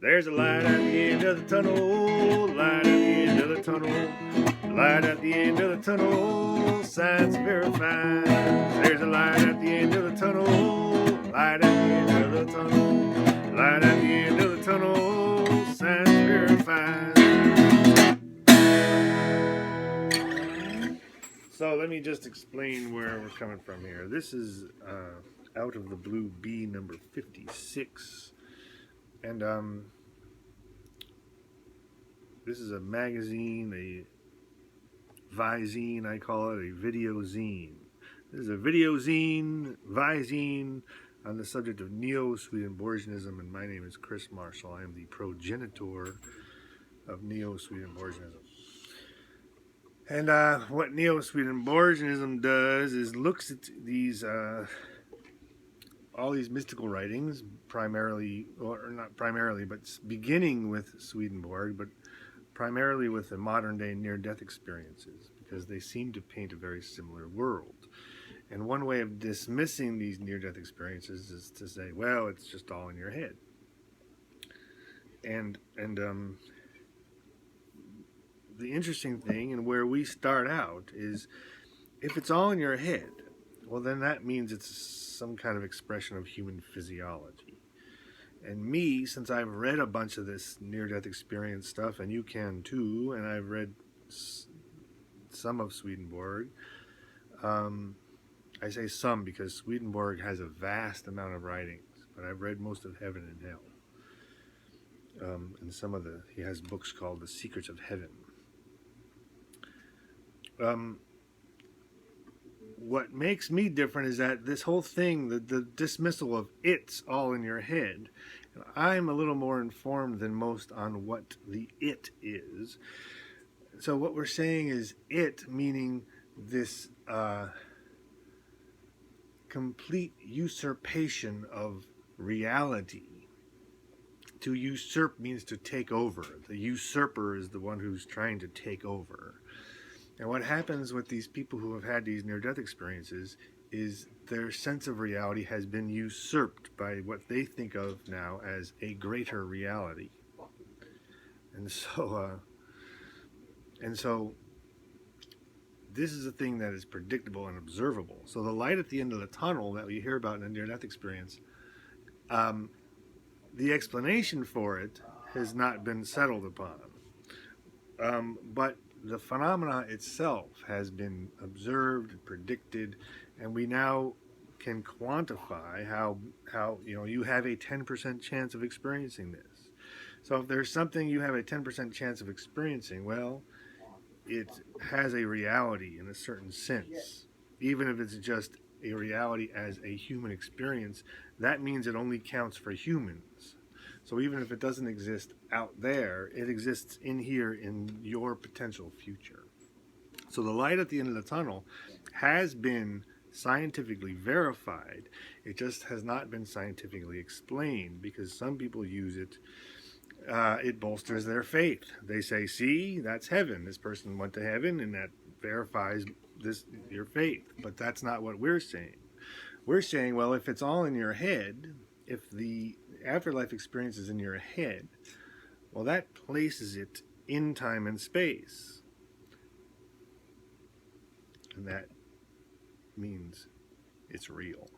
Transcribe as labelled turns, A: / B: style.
A: There's a light at the end of the tunnel, light at the end of the tunnel, light at the end of the tunnel, science verified. There's a light at the end of the tunnel, light at the end of the tunnel, light at the end of the tunnel, science verified. So let me just explain where we're coming from here. This is Out of the Blue B number 56. And this is a magazine, a Visine, I call it, a video zine. This is a video zine, Visine, on the subject of Neo-Swedenborgianism, and my name is Chris Marshall. I am the progenitor of Neo-Swedenborgianism. And what Neo-Swedenborgianism does is looks at these all these mystical writings, primarily, or not primarily, but beginning with Swedenborg, but primarily with the modern-day near-death experiences, because they seem to paint a very similar world. And one way of dismissing these near-death experiences is to say, well, it's just all in your head. And the interesting thing, and where we start out, is if it's all in your head, well, then that means it's some kind of expression of human physiology. And me, since I've read a bunch of this near-death experience stuff, and you can too, and I've read some of Swedenborg. I say some because Swedenborg has a vast amount of writings, but I've read most of Heaven and Hell. And he has books called The Secrets of Heaven. What makes me different is that this whole thing, the dismissal of it's all in your head, and I'm a little more informed than most on what the it is. So what we're saying is it, meaning this complete usurpation of reality. To usurp means to take over. The usurper is the one who's trying to take over. And what happens with these people who have had these near-death experiences is their sense of reality has been usurped by what they think of now as a greater reality. And so this is a thing that is predictable and observable. So the light at the end of the tunnel that we hear about in a near-death experience, the explanation for it has not been settled upon. But the phenomena itself has been observed and predicted, and we now can quantify how you have a 10% chance of experiencing this. So if there's something you have a 10% chance of experiencing, well, it has a reality in a certain sense. Even if it's just a reality as a human experience, that means it only counts for humans. So even if it doesn't exist out there, it exists in here in your potential future. So the light at the end of the tunnel has been scientifically verified. It just has not been scientifically explained, because some people use it. It bolsters their faith. They say, see, that's heaven. This person went to heaven, and that verifies your faith. But that's not what we're saying. We're saying, well, if it's all in your head, if the afterlife experience is in your head, well, that places it in time and space. And that means it's real.